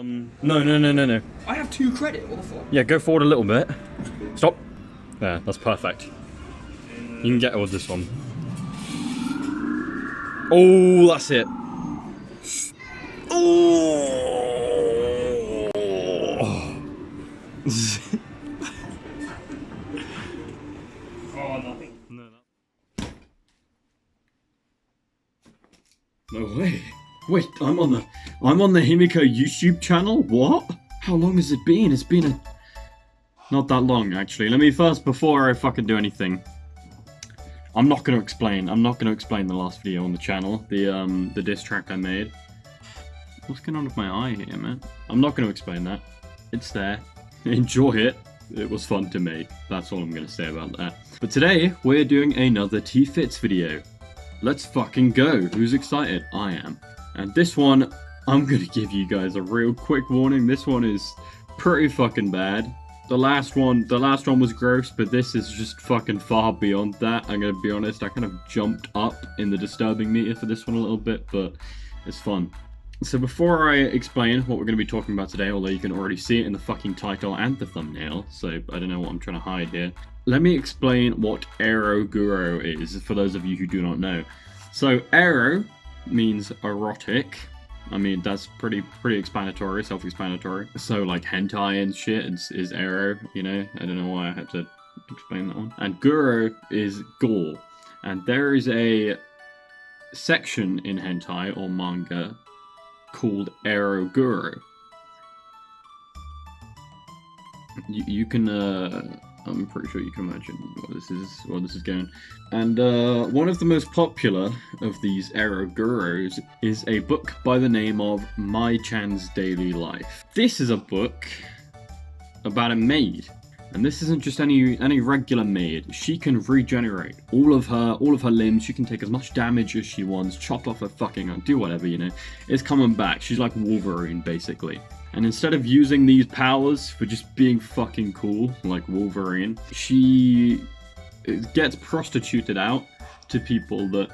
No. I have 2 credit, what the fuck? Yeah, go forward a little bit. Stop. There, that's perfect. You can get it with this one. Oh, that's it. Oh. Oh, nothing. No. No way. Wait, I'm on the Himiko YouTube channel? What? How long has it been? It's been not that long, actually. Let me first, before I fucking do anything, I'm not gonna explain the last video on the channel, the diss track I made. What's going on with my eye here, man? I'm not gonna explain that. It's there. Enjoy it. It was fun to make. That's all I'm gonna say about that. But today, we're doing another T-Fits video. Let's fucking go. Who's excited? I am. And this one, I'm gonna give you guys a real quick warning. This one is pretty fucking bad. The last one was gross, but this is just fucking far beyond that. I'm gonna be honest, I kind of jumped up in the disturbing meter for this one a little bit, but it's fun. So before I explain what we're gonna be talking about today, although you can already see it in the fucking title and the thumbnail, so I don't know what I'm trying to hide here. Let me explain what Ero Guro is, for those of you who do not know. So Ero means erotic. I mean, that's pretty explanatory, self-explanatory. So like hentai and shit is Ero, you know? I don't know why I had to explain that one. And Guro is gore. And there is a section in hentai or manga called Ero Guro. You can I'm pretty sure you can imagine where this is going. And one of the most popular of these Ero Guros is a book by the name of Mai-Chan's Daily Life. This is a book about a maid. And this isn't just any regular maid. She can regenerate all of her limbs. She can take as much damage as she wants, chop off her fucking arm, do whatever, you know. It's coming back. She's like Wolverine, basically. And instead of using these powers for just being fucking cool, like Wolverine, she gets prostituted out to people that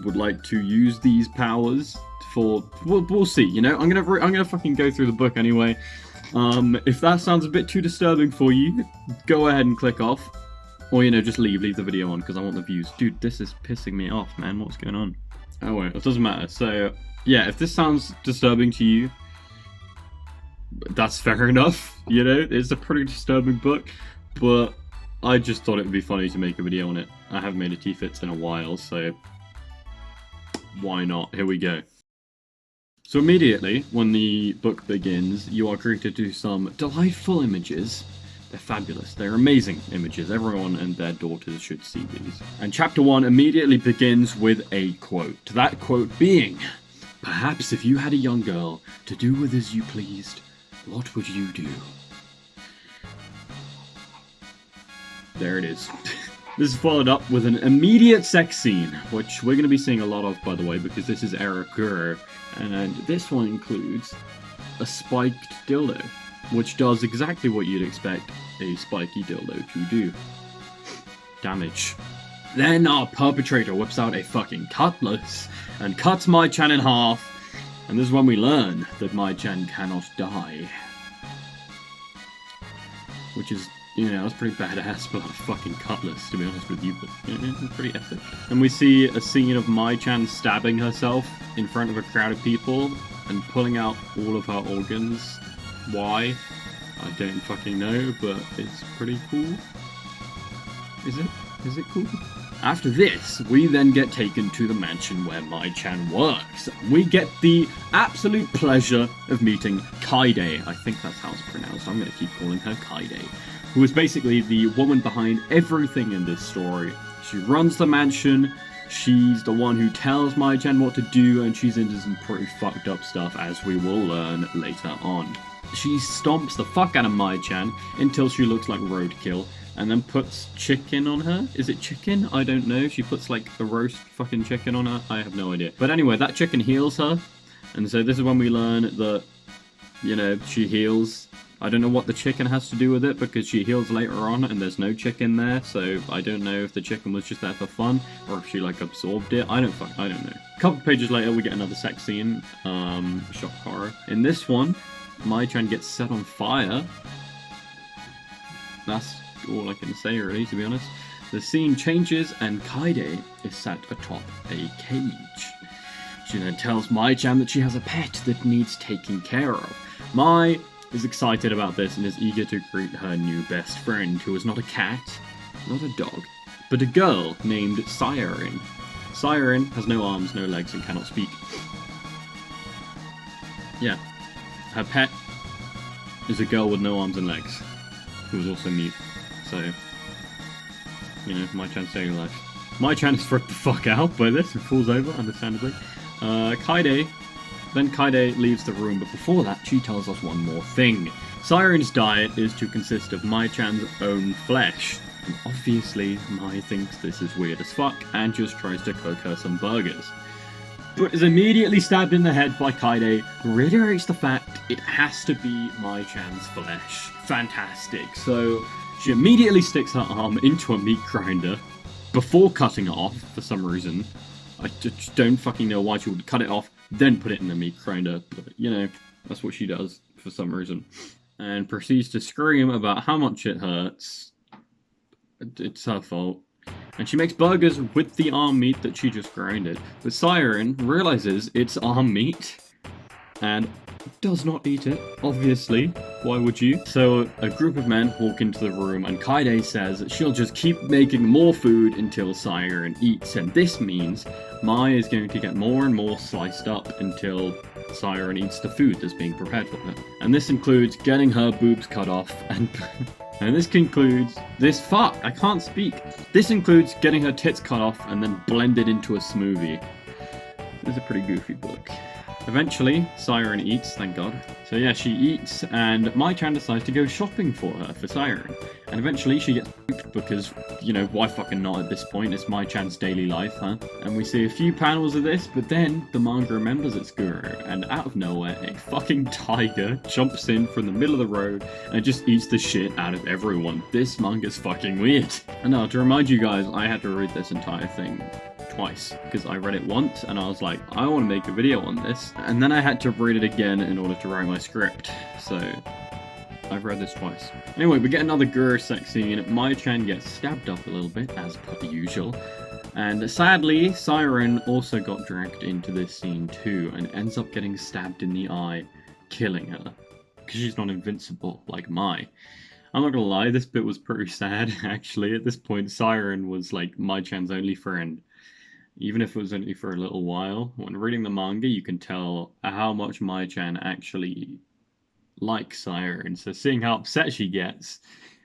would like to use these powers for... We'll see, you know? I'm gonna fucking go through the book anyway. If that sounds a bit too disturbing for you, go ahead and click off. Or, you know, just leave the video on, because I want the views. Dude, this is pissing me off, man. What's going on? Oh, wait, it doesn't matter. So, yeah, if this sounds disturbing to you, that's fair enough, you know, it's a pretty disturbing book, but I just thought it would be funny to make a video on it. I haven't made a T-Fits in a while, so why not? Here we go. So immediately, when the book begins, you are greeted to some delightful images. They're fabulous, they're amazing images. Everyone and their daughters should see these. And chapter 1 immediately begins with a quote. That quote being, "Perhaps if you had a young girl to do with as you pleased, what would you do?" There it is. This is followed up with an immediate sex scene, which we're going to be seeing a lot of, by the way, because this is Ero Guro. And this one includes a spiked dildo, which does exactly what you'd expect a spiky dildo to do. Damage. Then our perpetrator whips out a fucking cutlass and cuts Mai-Chan in half. And this is when we learn that Mai-Chan cannot die. Which is, you know, that's pretty badass, but a fucking cutlass, to be honest with you, but you know, it's pretty epic. And we see a scene of Mai-Chan stabbing herself in front of a crowd of people and pulling out all of her organs. Why? I don't fucking know, but it's pretty cool. Is it? Is it cool? After this, we then get taken to the mansion where Mai-Chan works. We get the absolute pleasure of meeting Kaide. I think that's how it's pronounced. I'm going to keep calling her Kaide, who is basically the woman behind everything in this story. She runs the mansion, she's the one who tells Mai-Chan what to do, and she's into some pretty fucked up stuff, as we will learn later on. She stomps the fuck out of Mai-Chan until she looks like roadkill, and then puts chicken on her. Is it chicken? I don't know. She puts like a roast fucking chicken on her. I have no idea. But anyway, that chicken heals her. And so this is when we learn that, you know, she heals I don't know what the chicken has to do with it, because she heals later on and there's no chicken there, so I don't know if the chicken was just there for fun, or if she, like, absorbed it. I don't know. A couple pages later, we get another sex scene, shock horror. In this one, Mai-Chan gets set on fire. That's all I can say, really, to be honest. The scene changes, and Kaide is sat atop a cage. She then tells Mai-Chan that she has a pet that needs taking care of. Mai is excited about this and is eager to greet her new best friend, who is not a cat, not a dog, but a girl named Siren. Siren has no arms, no legs, and cannot speak. Yeah, her pet is a girl with no arms and legs, who is also mute, so, you know, Mai-Chan's daily life. Mai-Chan is freaked the fuck out by this and falls over, understandably. Then Kaide leaves the room, but before that, she tells us one more thing. Siren's diet is to consist of Mai-Chan's own flesh. And obviously, Mai thinks this is weird as fuck, and just tries to cook her some burgers. But is immediately stabbed in the head by Kaide, who reiterates the fact it has to be Mai-Chan's flesh. Fantastic. So, she immediately sticks her arm into a meat grinder, before cutting it off, for some reason. I just don't fucking know why she would cut it off, then put it in the meat grinder, but, you know, that's what she does, for some reason. And proceeds to scream about how much it hurts. It's her fault. And she makes burgers with the arm meat that she just grinded. But Siren realizes it's arm meat, and does not eat it, obviously. Why would you? So a group of men walk into the room, and Kaide says that she'll just keep making more food until Siren eats, and this means Mai is going to get more and more sliced up until Siren eats the food that's being prepared for her. And this includes getting her boobs cut off, and I can't speak. This includes getting her tits cut off and then blended into a smoothie. It's a pretty goofy book. Eventually, Siren eats, thank God. So yeah, she eats, and Mai-Chan decides to go shopping for her, for Siren. And eventually she gets spooked because, you know, why fucking not at this point? It's Mai-Chan's daily life, huh? And we see a few panels of this, but then the manga remembers its guru, and out of nowhere, a fucking tiger jumps in from the middle of the road and just eats the shit out of everyone. This manga's fucking weird. And now, to remind you guys, I had to read this entire thing twice, because I read it once and I was like, I want to make a video on this, and then I had to read it again in order to write my script, so I've read this twice. Anyway, we get another guru sex scene. Mai-Chan gets stabbed up a little bit, as per usual, and sadly, Siren also got dragged into this scene too, and ends up getting stabbed in the eye, killing her, because she's not invincible like Mai. I'm not gonna lie, this bit was pretty sad, actually. At this point, Siren was like Mai-Chan's only friend. Even if it was only for a little while. When reading the manga, you can tell how much Mai-Chan actually likes Siren. So seeing how upset she gets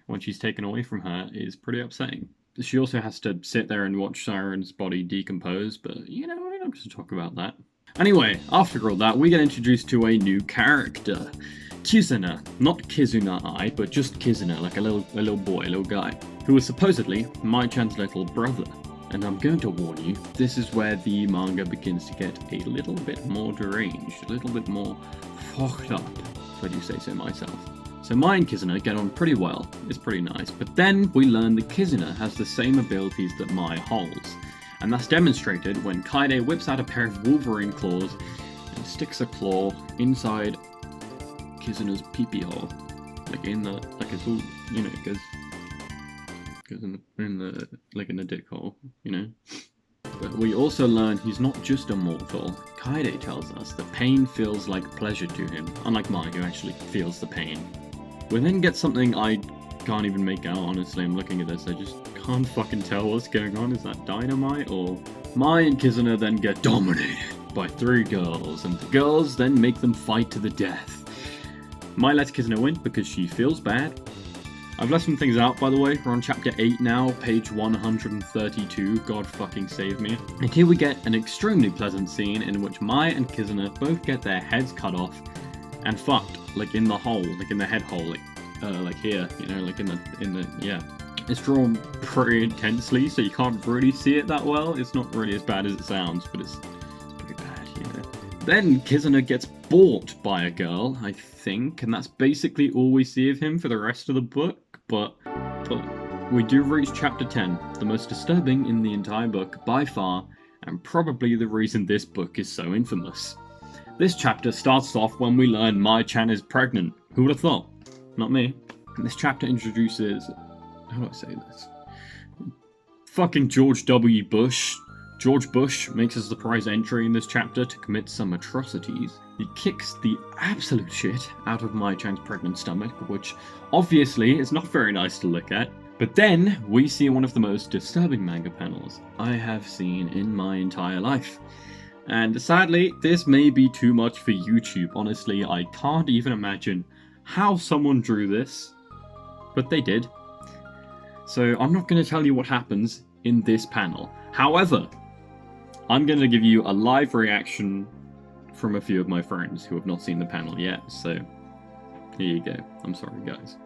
when she's taken away from her is pretty upsetting. She also has to sit there and watch Siren's body decompose, but, you know, we're not going to talk about that. Anyway, after all that, we get introduced to a new character. Kizuna. Not Kizuna-ai, but just Kizuna, like a little boy, a little guy, who is supposedly Mai-Chan's little brother. And I'm going to warn you, this is where the manga begins to get a little bit more deranged, a little bit more fucked up, if I do say so myself. So Mai and Kizuna get on pretty well, it's pretty nice, but then we learn that Kizuna has the same abilities that Mai holds. And that's demonstrated when Kaide whips out a pair of Wolverine claws and sticks a claw inside Kizuna's pee-pee hole. Like it's all, you know, it goes in the dick hole, you know. But we also learn he's not just a mortal. Kaide tells us that pain feels like pleasure to him, unlike Mai, who actually feels the pain. We then get something I can't even make out, honestly. I'm looking at this, I just can't fucking tell what's going on. Is that dynamite, or... Mai and Kizuna then get dominated by 3 girls, and the girls then make them fight to the death. Mai lets Kizuna win because she feels bad. I've left some things out, by the way. We're on chapter 8 now, page 132. God fucking save me. And here we get an extremely pleasant scene in which Mai and Kizuna both get their heads cut off and fucked, like in the hole, like in the head hole, like here, you know, like in the, yeah. It's drawn pretty intensely, so you can't really see it that well. It's not really as bad as it sounds, but it's pretty bad, you know. Then Kizuna gets bought by a girl, I think, and that's basically all we see of him for the rest of the book, but we do reach chapter 10, the most disturbing in the entire book by far, and probably the reason this book is so infamous. This chapter starts off when we learn Mai-Chan is pregnant. Who would have thought? Not me. And this chapter introduces... how do I say this? Fucking George W. Bush. George Bush makes a surprise entry in this chapter to commit some atrocities. He kicks the absolute shit out of Mai-Chan's pregnant stomach, which obviously is not very nice to look at. But then we see one of the most disturbing manga panels I have seen in my entire life. And sadly, this may be too much for YouTube. Honestly, I can't even imagine how someone drew this, but they did. So I'm not going to tell you what happens in this panel. However, I'm going to give you a live reaction from a few of my friends who have not seen the panel yet. So here you go. I'm sorry, guys.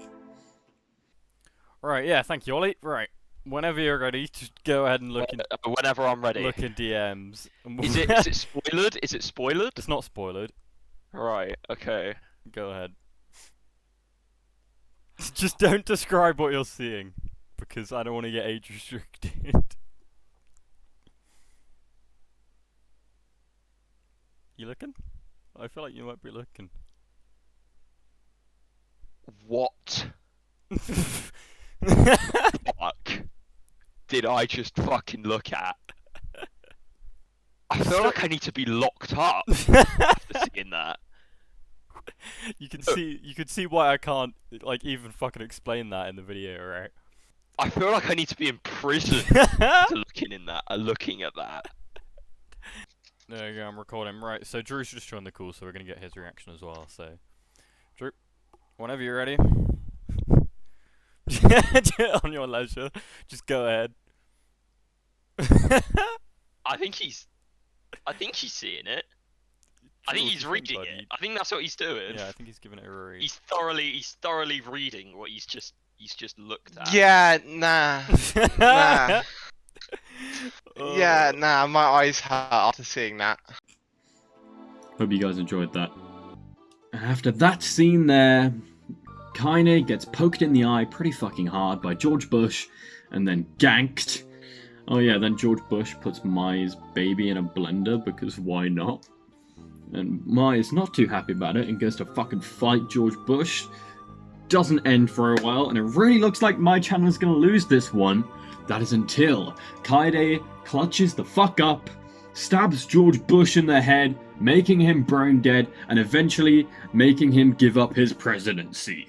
Right, yeah, thank you, Ollie. Right, whenever you're ready, just go ahead and look in. Whenever I'm ready. Look in DMs. Is it spoilered? Is it spoilered? It's not spoiled. Right. Okay. Go ahead. Just don't describe what you're seeing, because I don't want to get age restricted. You looking? I feel like you might be looking. What? Fuck. Did I just fucking look at? I feel like I need to be locked up after seeing that. You can see why I can't like even fucking explain that in the video, right? I feel like I need to be in prison to looking at that. There you go, I'm recording. Right, so Drew's just joined the call, so we're gonna get his reaction as well. So, Drew, whenever you're ready, on your leisure, just go ahead. I think he's seeing it. I think he's reading it. I think that's what he's doing. Yeah, I think he's giving it a read. He's thoroughly reading what he's just looked at. Yeah, nah. Nah. Yeah, nah, my eyes hurt after seeing that. Hope you guys enjoyed that. After that scene there, Kaine gets poked in the eye pretty fucking hard by George Bush, and then ganked. Oh yeah, then George Bush puts Mai's baby in a blender, because why not? And Mai is not too happy about it and goes to fucking fight George Bush. Doesn't end for a while, and it really looks like Mai-Chan is gonna lose this one. That is until Kaede clutches the fuck up, stabs George Bush in the head, making him brain dead, and eventually making him give up his presidency.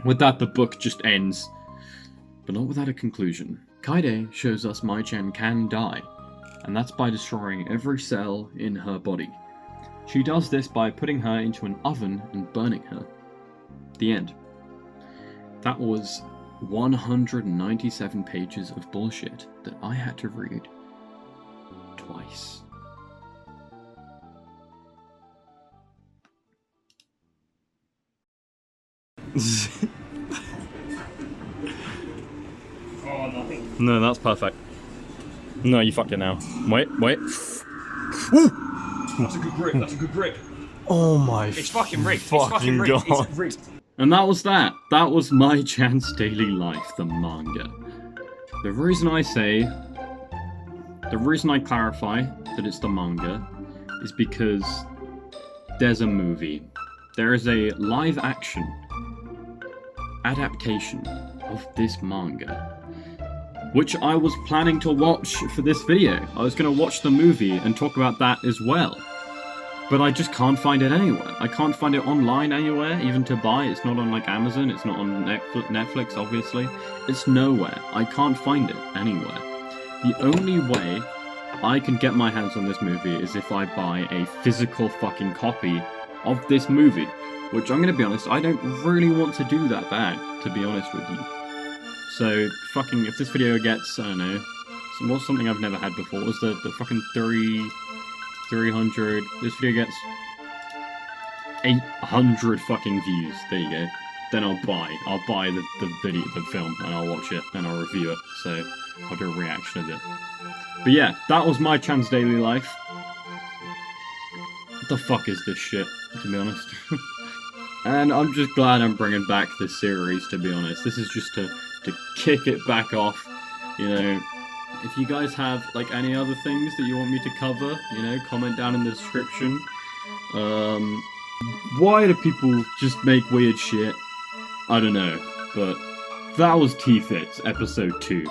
With that, the book just ends, but not without a conclusion. Kaede shows us Mai-Chan can die, and that's by destroying every cell in her body. She does this by putting her into an oven and burning her. The end. That was 197 pages of bullshit that I had to read twice. Oh, nothing. No, that's perfect. No, you fucked it now. Wait. That's a good grip. That's a good grip. Oh my It's fucking rigged. It's fucking fucking rigged. God. It's rigged. And that was that. That was Mai-Chan's Daily Life, the manga. The reason I clarify that it's the manga is because there's a movie. There is a live action adaptation of this manga, which I was planning to watch for this video. I was going to watch the movie and talk about that as well. But I just can't find it anywhere. I can't find it online anywhere, even to buy. It's not on like Amazon, it's not on Netflix, obviously. It's nowhere. I can't find it anywhere. The only way I can get my hands on this movie is if I buy a physical fucking copy of this movie. Which, I'm gonna be honest, I don't really want to do that bad, to be honest with you. So, fucking, if this video gets, I don't know, what's something I've never had before, was the fucking 300, this video gets 800 fucking views, there you go. Then I'll buy the video, the film, and I'll watch it, and I'll review it, so I'll do a reaction of it. But yeah, that was Mai-Chan's Daily Life. the fuck is this shit, to be honest? And I'm just glad I'm bringing back this series, to be honest. This is just to kick it back off, you know. If you guys have, like, any other things that you want me to cover, you know, comment down in the description. Why do people just make weird shit? I don't know, but that was T-Fits, episode 2,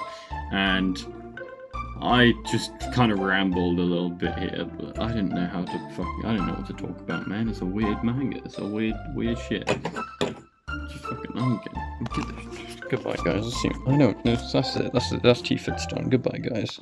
and I just kind of rambled a little bit here, but I didn't know how to I don't know what to talk about, man. It's a weird manga, it's a weird shit. Just fucking, I'm getting goodbye, guys. I know, that's it, that's T-Fits done. Goodbye, guys.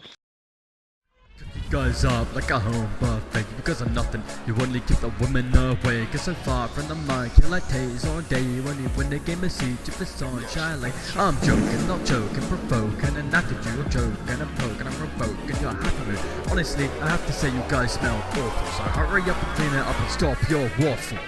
Guys up like a home buffet because of nothing. You only keep the women away. Cause so far from the mic, you like tase all day when you win the game of siege if the sunshine. Like I'm joking, not joking, provoking, and after you a joke and I'm poking, I'm revoking your happiness. Honestly, I have to say you guys smell awful, so hurry up and clean it up and stop your waffle.